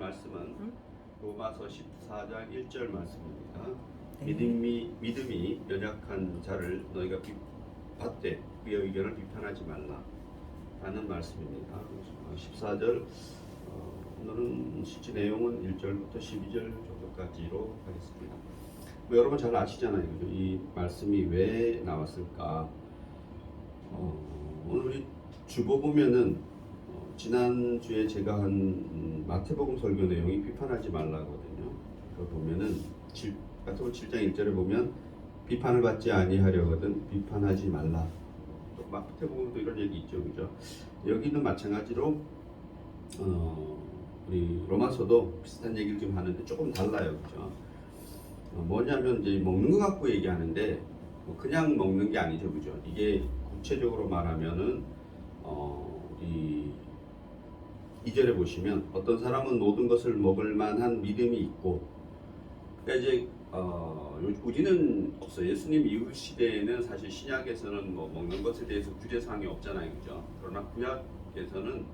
말씀은 로마서 14장 1절 말씀입니다. 네. 믿음이 연약한 자를 너희가 받되 그의 의견을 비판하지 말라 라는 말씀입니다. 14절 오늘은 실제 내용은 1절부터 12절 정도까지로 하겠습니다. 여러분 잘 아시잖아요. 그죠? 이 말씀이 왜 나왔을까? 오늘 우리 주보 보면은 지난주에 제가 한 마태복음 설교 내용이 비판하지 말라거든요. 그거 보면은 마태복음 7장 1절에 보면 비판을 받지 아니하려거든 비판하지 말라. 또 마태복음도 이런 얘기 있죠. 그죠? 여기는 마찬가지로 우리 로마서도 비슷한 얘기를 좀 하는데 조금 달라요. 그죠? 뭐냐면 이제 먹는 거 갖고 얘기하는데 그냥 먹는 게 아니죠. 그죠? 이게 구체적으로 말하면은 이 2절에 보시면 어떤 사람은 모든 것을 먹을 만한 믿음이 있고, 그러니까 이제 우리는 없어요. 예수님 이후 시대에는 사실 신약에서는 뭐 먹는 것에 대해서 규제 사항이 없잖아요. 그죠? 그러나 구약에서는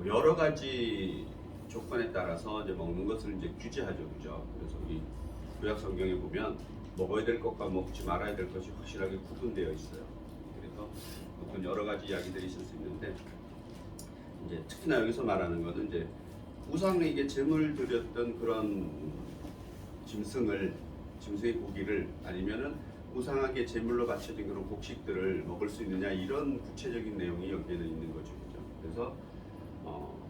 여러 가지 조건에 따라서 이제 먹는 것을 이제 규제하죠. 그죠? 그래서 우리 구약 성경에 보면 먹어야 될 것과 먹지 말아야 될 것이 확실하게 구분되어 있어요. 그래서 어떤 여러 가지 이야기들이 있을 수 있는데, 이제 특히나 여기서 말하는 것은 이제 우상에게 제물 드렸던 그런 짐승의 고기를, 아니면은 우상에게 제물로 바쳐진 그런 곡식들을 먹을 수 있느냐, 이런 구체적인 내용이 여기에는 있는 거죠. 그죠? 그래서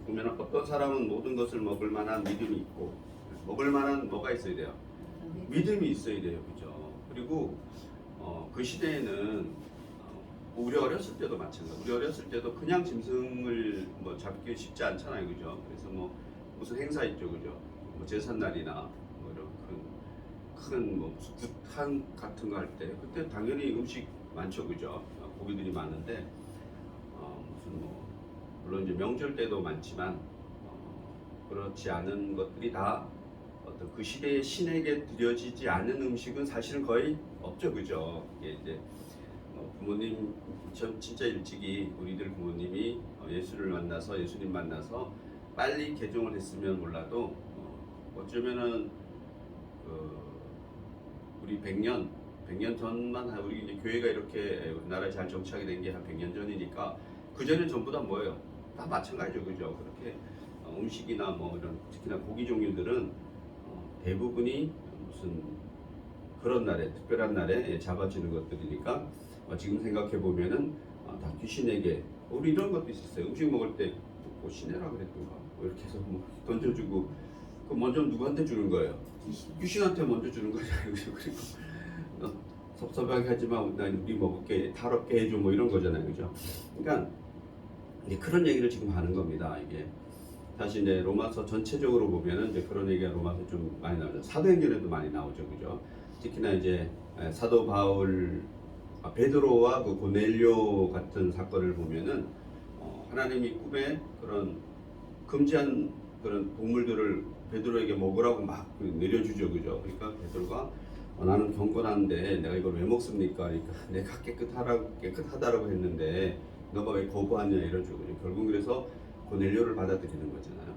보면 어떤 사람은 모든 것을 먹을 만한 믿음이 있고, 먹을 만한 뭐가 있어야 돼요? 믿음이 있어야 돼요. 그죠? 그리고 그 시대에는 우리 어렸을 때도 마찬가지. 우리 어렸을 때도 그냥 짐승을 뭐 잡기 쉽지 않잖아요. 그죠? 그래서 뭐 무슨 행사 있죠. 그죠? 뭐 제삿날이나 뭐 이런 큰 뭐 굿한 같은 거 할 때, 그때 당연히 음식 많죠. 그죠? 고기들이 많은데 무슨 뭐 물론 이제 명절 때도 많지만 그렇지 않은 것들이 다 어떤 그 시대의 신에게 드려지지 않은 음식은 사실은 거의 없죠. 그죠? 이게 이제 부모님 진짜 일찍이 우리들 부모님이 예수님 만나서 빨리 개종을 했으면 몰라도 어쩌면은 우리 100년 전만 우리 이제 교회가 이렇게 우리나라에 잘 정착이 된 게 한 100년 전이니까 그 전에 전부 다 뭐예요? 다 마찬가지죠. 그죠? 그렇게 음식이나 뭐 이런 특히나 고기 종류들은 대부분이 무슨 그런 날에, 특별한 날에 잡아지는 것들이니까 지금 생각해 보면은 다 귀신에게, 우리 이런 것도 있었어요. 음식 먹을 때 뭐 신해라 그랬던가 뭐 이렇게 해서 뭐 던져주고, 그 먼저 누구한테 주는 거예요? 귀신한테 먼저 주는 거잖아요. 그리고 섭섭하게 하지만 난 우리 먹을게, 탈없게 해줘, 뭐 이런 거잖아요. 그죠? 그러니까 이제 그런 얘기를 지금 하는 겁니다. 이게 사실 이제 로마서 전체적으로 보면은 이제 그런 얘기가 로마서 좀 많이 나오죠. 사도행전에도 많이 나오죠. 그죠? 특히나 이제 사도 바울, 베드로와 그 고넬료 같은 사건을 보면은 하나님이 꿈에 그런 금지한 그런 동물들을 베드로에게 먹으라고 막 내려주죠. 그죠? 그러니까 베드로가 나는 경건한데 내가 이걸 왜 먹습니까? 그러니까 내가 깨끗하다라고 했는데 너가 왜 거부하냐 이러죠. 결국 그래서 고넬료를 받아들이는 거잖아요.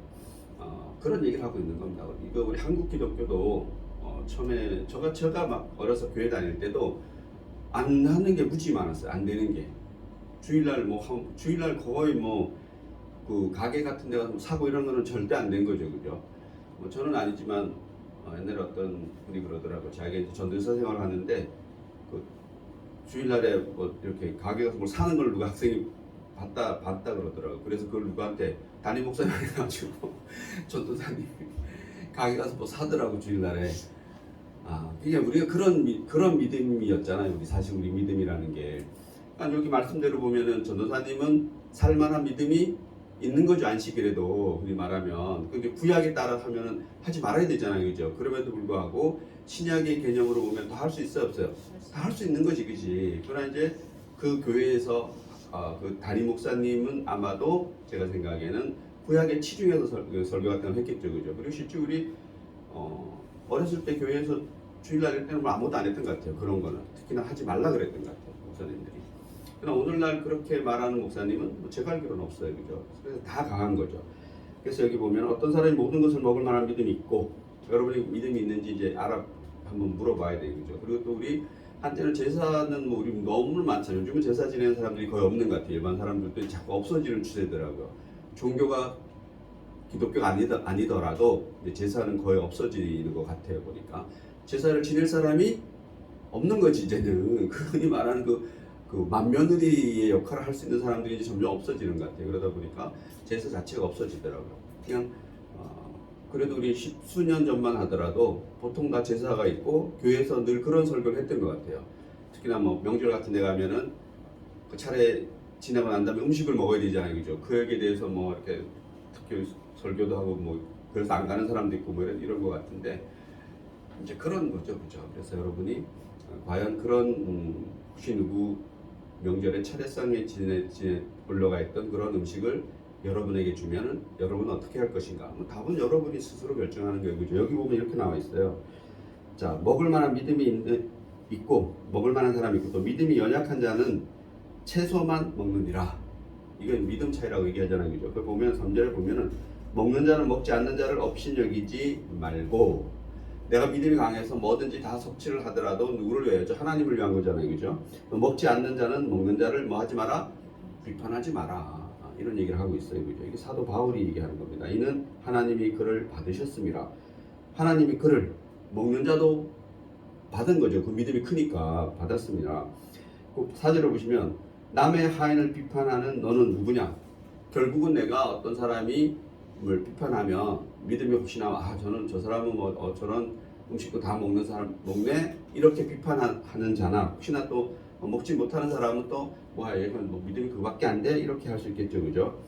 그런 얘기를 하고 있는 겁니다. 이거 우리 한국 기독교도 처음에 제가 막 어려서 교회 다닐 때도 안 하는 게 무지 많았어요. 안 되는 게. 주일날 거의 뭐 그 가게 같은 데 가서 사고 이런 거는 절대 안 된 거죠. 그죠? 저는 아니지만 옛날에 어떤 분이 그러더라고요. 자기가 이제 전도사 생활을 하는데 그 주일날에 뭐 이렇게 가게 가서 뭘 사는 걸 누가 학생이 봤다 그러더라고요. 그래서 그걸 누구한테, 담임 목사님 해가지고 전도사님 가게 가서 뭐 사더라고 주일날에. 그게 우리가 그런 믿음이었잖아요. 사실 우리 믿음이라는 게. 그러니까 여기 말씀대로 보면은 전도사님은 살만한 믿음이 있는 거죠. 안식일에도 우리 말하면. 근데 구약에 따라 하면은 하지 말아야 되잖아요. 그죠? 그럼에도 불구하고 신약의 개념으로 보면 다 할 수 있어요, 없어요? 다 할 수 있는 거지, 그지? 그러나 이제 그 교회에서 그 담임 목사님은 아마도 제가 생각에는 구약의 치중해서 설교 같은 걸 했겠죠. 그죠? 그리고 실제 우리 어렸을 때 교회에서 주일날 할 때는 아무도 안 했던 것 같아요. 그런 거는. 특히나 하지 말라 그랬던 것 같아요. 목사님들이. 그러나 오늘날 그렇게 말하는 목사님은 제가 알기로는 없어요. 그죠? 그래서 다 강한 거죠. 그래서 여기 보면 어떤 사람이 모든 것을 먹을 만한 믿음이 있고, 여러분이 믿음이 있는지 이제 한번 물어봐야 돼요, 그죠? 그리고 또 우리 한때는 제사는 뭐 우리 너무 많잖아요. 요즘은 제사 지내는 사람들이 거의 없는 것 같아요. 일반 사람들도 자꾸 없어지는 추세더라고요. 종교가 기독교가 아니더라도 이제 제사는 거의 없어지는 것 같아요. 보니까 제사를 지낼 사람이 없는 거지 이제는. 흔히 말하는 그 맏며느리의 역할을 할 수 있는 사람들이 이제 점점 없어지는 것 같아요. 그러다 보니까 제사 자체가 없어지더라고요. 그냥 그래도 우리 십수년 전만 하더라도 보통 다 제사가 있고 교회에서 늘 그런 설교를 했던 것 같아요. 특히나 뭐 명절 같은 데 가면은 그 차례 지나고 난 다음에 음식을 먹어야 되잖아요, 그죠? 그에 대해서 뭐 이렇게 특히 설교도 하고 뭐 그래서 안 가는 사람도 있고 뭐 이런 것 같은데 이제 그런 거죠, 그죠? 그래서 여러분이 과연 그런 혹시 누구 명절에 차례상에 올라가 있던 그런 음식을 여러분에게 주면은 여러분은 어떻게 할 것인가? 뭐 답은 여러분이 스스로 결정하는 거예요, 그죠? 여기 보면 이렇게 나와 있어요. 자, 먹을 만한 믿음이 있고 먹을 만한 사람이 있고 또 믿음이 연약한 자는 채소만 먹느니라. 이건 믿음 차이라고 얘기하잖아요, 그죠? 그 보면 3절에 보면은 먹는 자는 먹지 않는 자를 업신여기지 말고, 내가 믿음이 강해서 뭐든지 다 섭취를 하더라도 누구를 위하여죠? 하나님을 위한 거잖아요, 그죠? 먹지 않는 자는 먹는 자를 뭐 하지 마라? 비판하지 마라. 이런 얘기를 하고 있어요, 그죠? 이게 사도 바울이 얘기하는 겁니다. 이는 하나님이 그를 받으셨습니다. 하나님이 그를 먹는 자도 받은 거죠. 그 믿음이 크니까 받았습니다. 4절을 보시면 남의 하인을 비판하는 너는 누구냐? 결국은 내가 어떤 사람이 뭘 비판하면 믿음이 혹시나 저는 저 사람은 뭐 저런 음식도 다 먹는 사람 먹네 이렇게 비판하는 자나, 혹시나 또 먹지 못하는 사람은 또 얘는 뭐 믿음이 그밖에 안 돼 이렇게 할 수 있겠죠, 그죠?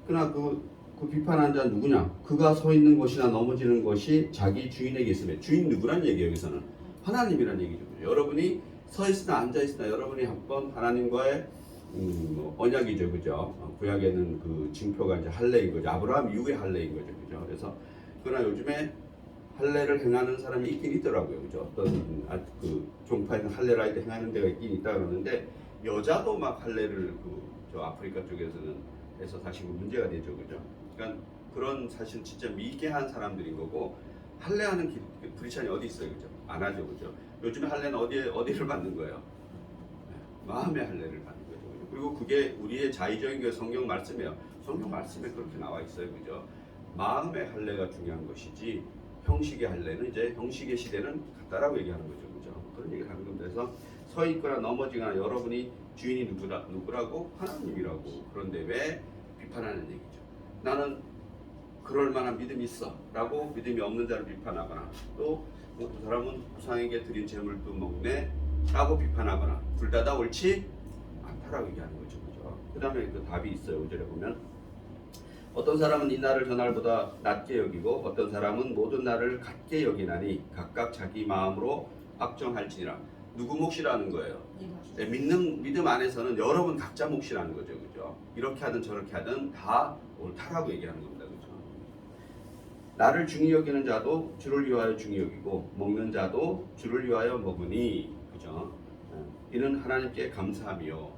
그러나 그 비판한 자 누구냐? 그가 서 있는 곳이나 넘어지는 것이 자기 주인에게 있으면, 주인 누구란 얘기예요? 여기서는 하나님이란 얘기죠. 여러분이 서 있으나 앉아 있으나 여러분이 한번 하나님과의 언약이죠, 그죠? 구약에는 그 징표가 이제 할례인 거죠. 아브라함 이후의 할례인 거죠, 그죠? 그래서 그러나 요즘에 할례를 행하는 사람이 있긴 있더라고요, 그죠? 어떤 그 종파에는 할례를 할 때 행하는 데가 있긴 있다 그러는데 여자도 막 할례를 저 아프리카 쪽에서는 해서 사실 문제가 되죠, 그죠? 그러니까 그런 사실 진짜 미개한 사람들인 거고, 할례하는 크리스찬이 어디 있어요, 그죠? 안 하죠, 그죠? 요즘에 할례는 어디를 받는 거예요? 마음의 할례를 받는 거죠. 그리고 그게 우리의 자의적인 게 성경 말씀이에요. 성경 말씀에 그렇게 나와 있어요, 그죠? 마음의 할례가 중요한 것이지 형식의 할례는 이제 형식의 시대는 같다라고 얘기하는 거죠, 그죠? 그런 얘기를 하는 겁니다. 그래서 서 있거나 넘어지거나 여러분이 주인이 누구라고? 하나님이라고. 그런데 왜 비판하는 얘기죠? 나는 그럴 만한 믿음이 있어라고 믿음이 없는 자를 비판하거나, 또 그 사람은 우상에게 드린 재물도 먹네라고 비판하거나, 둘 다 옳지 않다라고 얘기하는 거죠, 그죠? 그 다음에 그 답이 있어요. 5절에 보면 어떤 사람은 이 날을 저 날보다 낮게 여기고 어떤 사람은 모든 날을 같게 여기나니 각각 자기 마음으로 확정할지니라. 누구 몫이라는 거예요? 네, 믿음 안에서는 여러분 각자 몫이라는 거죠, 그죠? 이렇게 하든 저렇게 하든 다 옳다라고 얘기하는 겁니다, 그죠? 나를 중히 여기는 자도 주를 위하여 중히 여기고 먹는 자도 주를 위하여 먹으니, 그죠? 이는 하나님께 감사하며.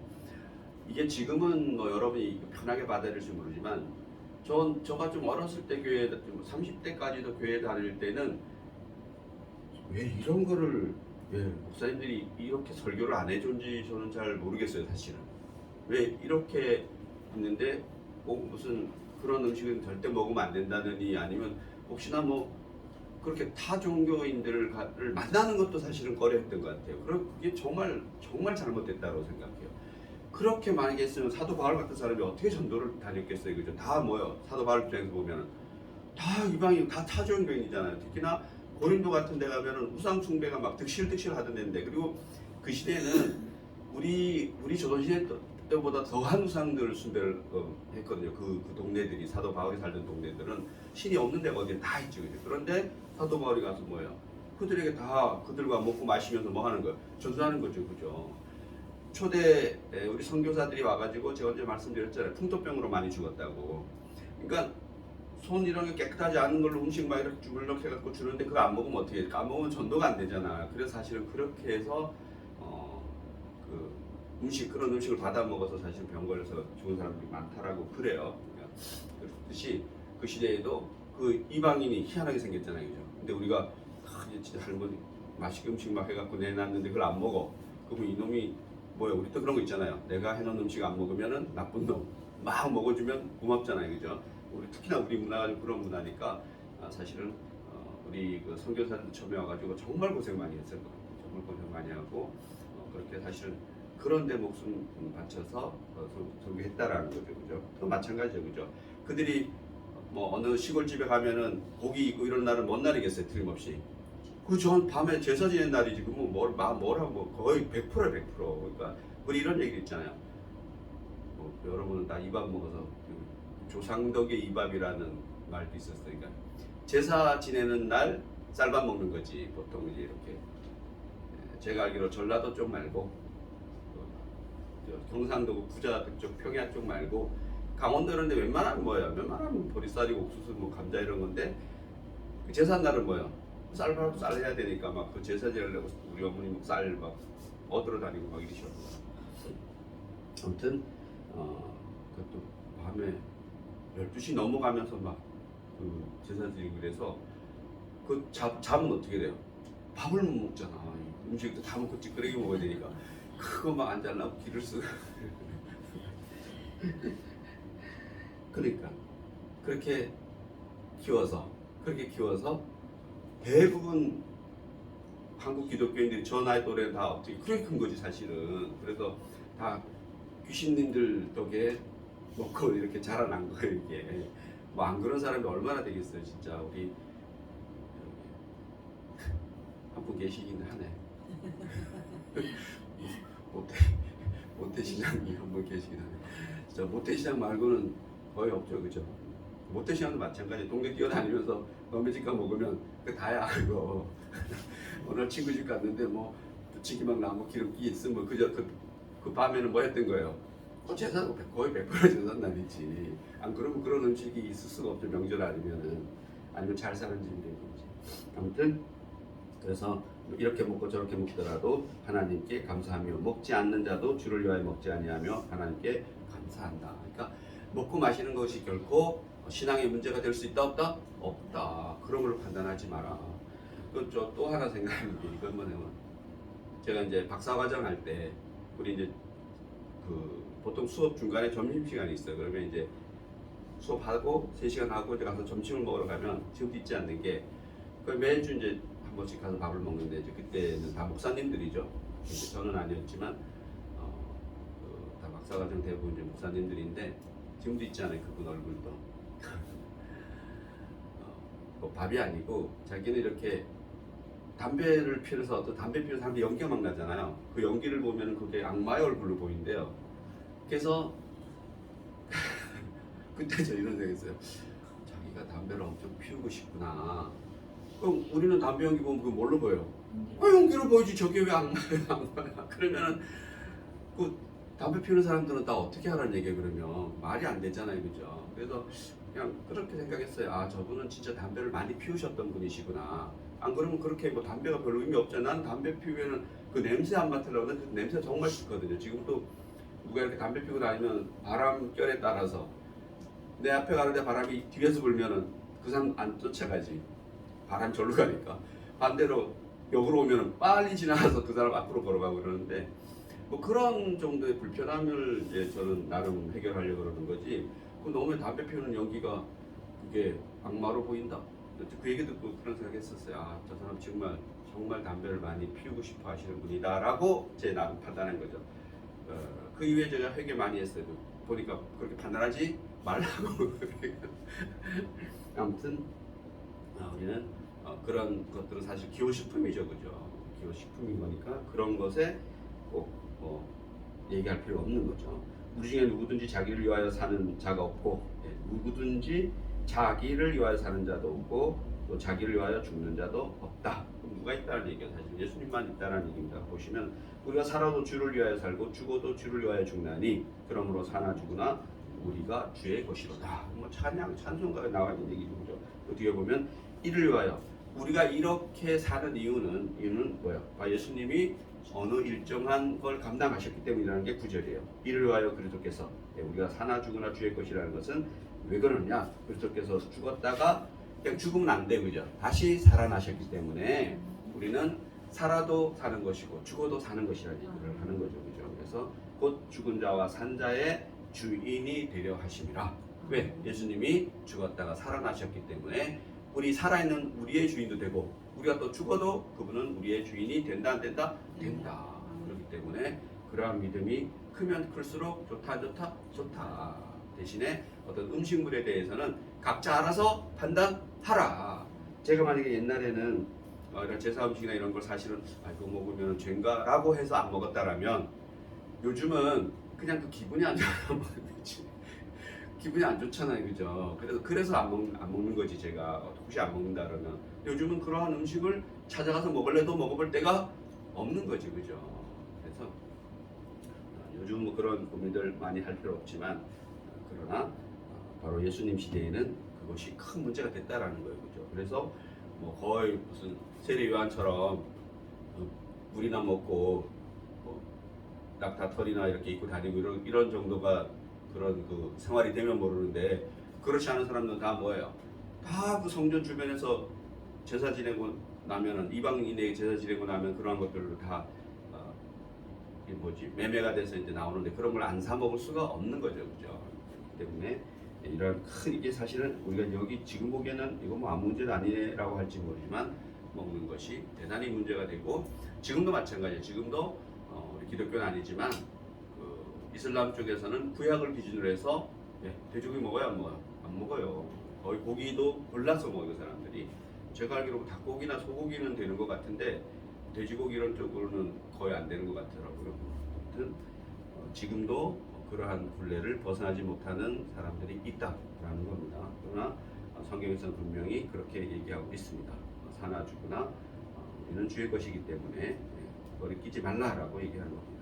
이게 지금은 뭐 여러분이 편하게 받아들일지 모르지만 저가 좀 어렸을 때 교회 30대까지도 교회 다닐 때는 왜 이런 거를 목사님들이 이렇게 설교를 안 해준지 저는 잘 모르겠어요, 사실은. 왜 이렇게 있는데 꼭 무슨 그런 음식은 절대 먹으면 안 된다느니, 아니면 혹시나 뭐 그렇게 타 종교인들을 만나는 것도 사실은 꺼려했던 것 같아요. 그게 정말 잘못됐다고 생각해요. 그렇게 만약에 했으면 사도 바울 같은 사람이 어떻게 전도를 다녔겠어요, 그죠? 다 뭐요? 사도 바울 입장에서 보면은 다 이방인, 다 타종교인이잖아요. 특히나 고린도 같은 데 가면은 우상 숭배가 막 득실득실 하던 데인데, 그리고 그 시대에는 우리 조선시대 때보다 더한 우상들 숭배를 했거든요. 그 동네들이, 사도 바울이 살던 동네들은 신이 없는 데가 어디에 다 있죠, 그죠? 그런데 사도 바울이 가서 뭐예요? 그들에게 다 그들과 먹고 마시면서 뭐 하는 거예요? 전수하는 거죠, 그죠? 초대 우리 선교사들이 와가지고 제가 언제 말씀드렸잖아요. 풍토병으로 많이 죽었다고. 그러니까 손 이런 게 깨끗하지 않은 걸로 음식 막 이렇게 주물럭 해갖고 주는데 그거 안 먹으면 어떻게 될까? 안 먹으면 전도가 안 되잖아. 그래서 사실은 그렇게 해서 그런 음식을 받아 먹어서 사실 병 걸려서 죽은 사람들이 많다라고 그래요. 그러니까 그렇듯이 그 시대에도 그 이방인이 희한하게 생겼잖아요, 그죠? 근데 우리가 이제 진짜 할머니 맛있게 음식 막 해갖고 내놨는데 그걸 안 먹어. 그러면 이놈이 뭐야? 우리 또 그런 거 있잖아요. 내가 해놓은 음식 안 먹으면은 나쁜 놈. 막 먹어주면 고맙잖아요, 그죠? 우리 특히나 우리 문화가 그런 문화니까 사실은 우리 그 선교사들 처음에 와가지고 정말 고생 많이 했을 거예요. 정말 고생 많이 하고 그렇게 사실은 그런데 목숨 바쳐서 선교했다라는 거죠, 그죠? 또 마찬가지죠, 그죠? 그들이 뭐 어느 시골집에 가면은 고기 있고 이런 날은 뭔 날이겠어요, 틀림없이. 그 전 밤에 제사 지낸 날이지, 그뭐 뭐라고 거의 100%야 100%. 그러니까 우리 이런 얘기 있잖아요. 뭐 여러분은 다 이밥 먹어서 조상덕의 이밥이라는 말도 있었어요. 그러니까 제사 지내는 날 쌀밥 먹는 거지 보통 이제 이렇게. 제가 알기로 전라도 쪽 말고 경상도 부자 그쪽 평야 쪽 말고 강원도 이런데 웬만하면 뭐야? 웬만하면 보리쌀이고 옥수수 뭐 감자 이런 건데 그 제사 날은 뭐야? 쌀밥 쌀 해야 되니까 막 그 제사 지내려고 우리 어머니 쌀 막 얻으러 다니고 막 이러셔. 아무튼 그것도 밤에 12시 넘어가면서 막 그 제사 드리고 그래서 그 잠은 어떻게 돼요? 밥을 못 먹잖아. 음식도 다 먹고 찌끄레기 먹어야 되니까 그거 막 안 잘라고 기를 쓰고 그러니까 그렇게 키워서 대부분 한국 기독교인들이 저 나이 또래는 다 어떻게 그렇게 큰 거지 사실은. 그래서 다 귀신님들 덕에 먹고 이렇게 자라난 거예요 이게. 뭐 안 그런 사람이 얼마나 되겠어요 진짜. 우리 한 분 계시긴 하네. 모태신앙이 한 분 계시긴 하네. 진짜 모태신앙 말고는 거의 없죠, 그죠? 모태신앙도 마찬가지. 동네 뛰어다니면서 너네 집가 먹으면 그 다야 그거. 오늘 친구 집 갔는데 뭐 부치기 막 나무 기름기 있으면 그 밤에는 뭐 했던 거예요? 제사 거의 100% 제사 날이지. 안 그러면 그런 음식이 있을 수가 없죠. 명절 아니면 잘 사는 집인데 그렇지. 아무튼 그래서 이렇게 먹고 저렇게 먹더라도 하나님께 감사하며 먹지 않는 자도 주를 위하여 먹지 아니하며 하나님께 감사한다. 그러니까 먹고 마시는 것이 결코 신앙의 문제가 될 수 있다 없다? 없다. 그런 걸로 판단하지 마라. 또 하나 생각하는 게 이건 뭐냐면 제가 이제 박사과정 할 때 우리 이제 그 보통 수업 중간에 점심 시간이 있어요. 그러면 이제 수업하고 3시간 하고 이제 가서 점심을 먹으러 가면 지금도 잊지 않는 게 매주 이제 한 번씩 가서 밥을 먹는데 이제 그때는 다 목사님들이죠. 이제 저는 아니었지만 다 박사과정 대부분 이제 목사님들인데 지금도 있지 않아요. 그분 얼굴도. 뭐 밥이 아니고 자기는 이렇게 담배를 피워서 어떤 담배 피우는 사람들이 연기가 막 나잖아요. 그 연기를 보면 그게 악마의 얼굴로 보인대요. 그래서 그때 저 이런 생각했어요. 자기가 담배를 엄청 피우고 싶구나. 그럼 우리는 담배 연기 보면 그거 뭘로 보여요? 연기로 보이지. 저게 왜 악마야? 그러면은 그 담배 피우는 사람들은 다 어떻게 하라는 얘기예요? 그러면 말이 안 되잖아요, 그죠? 그래서 그냥 그렇게 생각했어요. 아, 저분은 진짜 담배를 많이 피우셨던 분이시구나. 안 그러면 그렇게 뭐 담배가 별로 의미 없잖아. 난 담배 피우면은 그 냄새 안 맡으려고 하는데 그 냄새가 정말 싫거든요. 지금도 누가 이렇게 담배 피우고 다니면 바람결에 따라서 내 앞에 가는데 바람이 뒤에서 불면은 그 사람 안 쫓아가지. 바람 절로 가니까. 반대로 역으로 오면은 빨리 지나가서 그 사람 앞으로 걸어가고 그러는데 뭐 그런 정도의 불편함을 이제 저는 나름 해결하려고 그러는 거지. 그 너무 담배 피우는 연기가 그게 악마로 보인다. 그 얘기 듣고 그런 생각했었어요. 아, 저 사람 정말 담배를 많이 피우고 싶어 하시는 분이다라고 제 나름 판단한 거죠. 그 이후에 제가 회개 많이 했어요. 보니까 그렇게 판단하지 말라고. 아무튼 우리는 그런 것들은 사실 기호식품이죠, 그죠? 기호식품인 거니까 그런 것에 꼭 얘기할 필요 없는 거죠. 우리 중에 누구든지 자기를 위하여 사는 자가 없고, 누구든지 자기를 위하여 사는 자도 없고, 또 자기를 위하여 죽는 자도 없다. 그럼 누가 있다는 얘기가 사실 예수님만 있다는 얘기입니다. 보시면 우리가 살아도 주를 위하여 살고 죽어도 주를 위하여 죽나니 그러므로 사나 죽으나 우리가 주의 것이로다. 뭐 찬송가에 나와 있는 얘기죠, 그죠? 그 뒤에 보면 이를 위하여 우리가 이렇게 사는 이유는 뭐야? 예수님이 어느 일정한 걸 감당하셨기 때문이라는 게 9절이에요. 이를 위하여 그리스도께서 우리가 사나 죽으나 주의 것이라는 것은 왜 그러냐? 그리스도께서 죽었다가 그냥 죽으면 안 돼, 그죠? 다시 살아나셨기 때문에 우리는 살아도 사는 것이고 죽어도 사는 것이라는 얘기를 하는 거죠, 그죠? 그래서 곧 죽은 자와 산 자의 주인이 되려 하심이라. 왜? 예수님이 죽었다가 살아나셨기 때문에 우리 살아있는 우리의 주인도 되고 우리가 또 죽어도 그분은 우리의 주인이 된다 안 된다? 된다. 그렇기 때문에 그러한 믿음이 크면 클수록 좋다 안 좋다? 좋다. 대신에 어떤 음식물에 대해서는 각자 알아서 판단하라. 제가 만약에 옛날에는 이런 제사 음식이나 이런 걸 사실은 그거 먹으면 죄인가? 라고 해서 안 먹었다라면 요즘은 그냥 그 기분이 안 좋아서 먹는 거지. 기분이 안 좋잖아요, 그죠? 그래서 안 먹는 거지. 제가 혹시 안 먹는다 그러면 요즘은 그러한 음식을 찾아가서 먹을래도 먹어볼 때가 없는 거지, 그죠? 그래서 요즘 뭐 그런 고민들 많이 할 필요 없지만 그러나 바로 예수님 시대에는 그것이 큰 문제가 됐다라는 거예요, 그죠? 그래서 뭐 거의 무슨 세례 요한처럼 물이나 먹고 낙타털이나 이렇게 입고 다니고 이런 정도가 그런 그 생활이 되면 모르는데 그렇지 않은 사람들은 다 뭐예요? 다 그 성전 주변에서 제사 지내고 나면은 이방인에게 제사 지내고 나면 그러한 것들을 다 이게 뭐지 매매가 돼서 이제 나오는데 그런 걸 안 사 먹을 수가 없는 거죠, 그죠? 그렇기 때문에 이런 큰 이게 사실은 우리가 여기 지금 보기에는 이거 뭐 아무 문제도 아니라고 할지 모르지만 먹는 것이 대단히 문제가 되고 지금도 마찬가지예요. 지금도 우리 기독교는 아니지만 이슬람 쪽에서는 구약을 기준으로 해서 돼지고기 먹어요, 안 먹어요? 안 먹어요. 거의 고기도 골라서 먹어요, 사람들이. 제가 알기로 닭고기나 소고기는 되는 것 같은데 돼지고기 이런 쪽으로는 거의 안 되는 것 같더라고요. 아무튼 지금도 그러한 굴레를 벗어나지 못하는 사람들이 있다라는 겁니다. 그러나 성경에서는 분명히 그렇게 얘기하고 있습니다. 사나 죽으나 우리는 주의 것이기 때문에 그거를 끼지 말라라고 얘기하는 겁니다.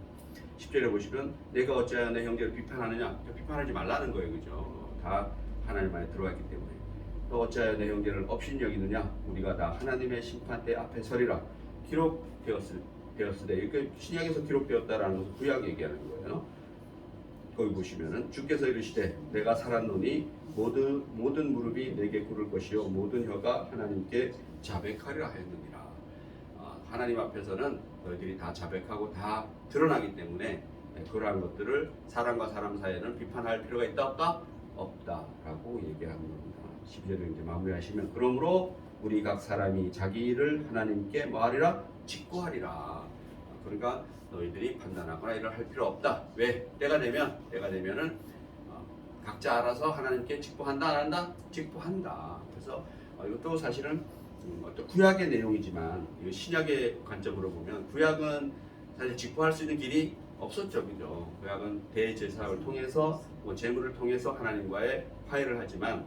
10절에 보시면 내가 어찌하여 내 형제를 비판하느냐? 비판하지 말라는 거예요, 그죠? 다 하나님 안에 들어갔기 때문에. 또 어찌하여 내 형제를 업신여기느냐? 우리가 다 하나님의 심판대 앞에 서리라. 기록되었으되 이렇게 신약에서 기록되었다라는 것은 구약 얘기하는 거예요. 거기 보시면은 주께서 이르시되 내가 살았노니 모든 무릎이 내게 꿇을 것이요 모든 혀가 하나님께 자백하리라 하였느니라. 하나님 앞에서는 너희들이 다 자백하고 다 드러나기 때문에 그러한 것들을 사람과 사람 사이에는 비판할 필요가 있다 없다? 없다라고 얘기하는 겁니다. 12절을 이제 마무리하시면 그러므로 우리 각 사람이 자기 일을 하나님께 뭐하리라? 직고하리라. 그러니까 너희들이 판단하거나 일을 할 필요 없다. 왜? 때가 되면은 각자 알아서 하나님께 직보한다 안 한다? 직보한다. 그래서 이것도 사실은 어떤 구약의 내용이지만 신약의 관점으로 보면 구약은 사실 직보할 수 있는 길이 없었죠, 그죠? 구약은 대제사를 통해서 제물을 통해서 하나님과의 화해를 하지만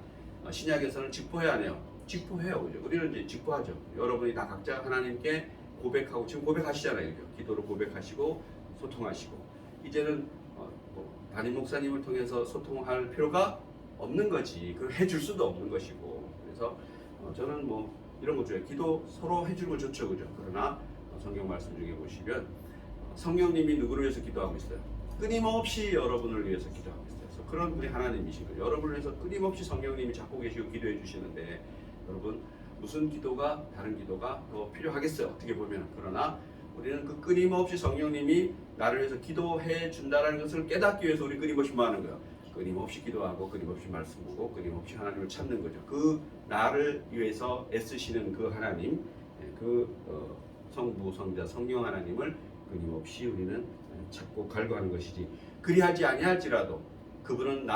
신약에서는 직보해야 안 해요. 직보해요, 그죠? 우리는 이제 직보하죠. 여러분이 다 각자 하나님께 고백하고 지금 고백하시잖아요, 그죠? 기도로 고백하시고 소통하시고 이제는 담임 목사님을 통해서 소통할 필요가 없는 거지. 그걸 해줄 수도 없는 것이고 그래서 저는 뭐 이런 것 중에 기도 서로 해주는 거 좋죠, 그죠? 그러나 성경 말씀 중에 보시면 성령님이 누구를 위해서 기도하고 있어요? 끊임없이 여러분을 위해서 기도하고 있어요. 그래서 그런 분이 하나님이시고 여러분을 위해서 끊임없이 성령님이 찾고 계시고 기도해 주시는데 여러분 무슨 기도가 다른 기도가 더 필요하겠어요? 어떻게 보면. 그러나 우리는 그 끊임없이 성령님이 나를 위해서 기도해 준다는 것을 깨닫기 위해서 우리 끊임없이 뭐 하는 거예요? 끊임없이 기도하고 끊임없이 말씀 보고 끊임없이 하나님을 찾는 거죠. 그 나를 위해서 애쓰시는 그 하나님, 성부, 성자, 성령 하나님을 끊임없이 우리는 찾고 갈구하는 것이지. 그리하지 아니할지라도 그분은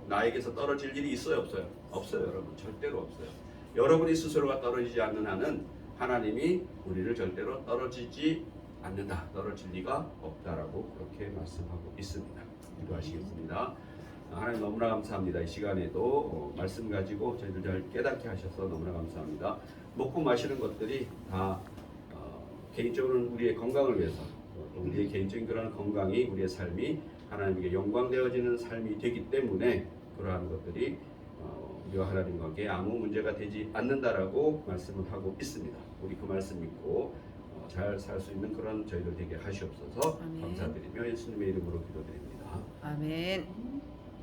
나에게서 떨어질 일이 있어요, 없어요? 없어요, 여러분. 절대로 없어요. 여러분이 스스로가 떨어지지 않는 한은 하나님이 우리를 절대로 떨어지지 않는다. 떨어질 리가 없다라고 그렇게 말씀하고 있습니다. 기도하시겠습니다. 하나님 너무나 감사합니다. 이 시간에도 말씀 가지고 저희들 잘 깨닫게 하셔서 너무나 감사합니다. 먹고 마시는 것들이 다 개인적으로는 우리의 건강을 위해서 또 우리의 개인적인 그런 건강이 우리의 삶이 하나님께 영광되어지는 삶이 되기 때문에 그러한 것들이 우리와 하나님과 관계에 아무 문제가 되지 않는다라고 말씀을 하고 있습니다. 우리 그 말씀 믿고 잘 살 수 있는 그런 저희들 되게 하시옵소서. 아멘. 감사드리며 예수님의 이름으로 기도드립니다. 아멘.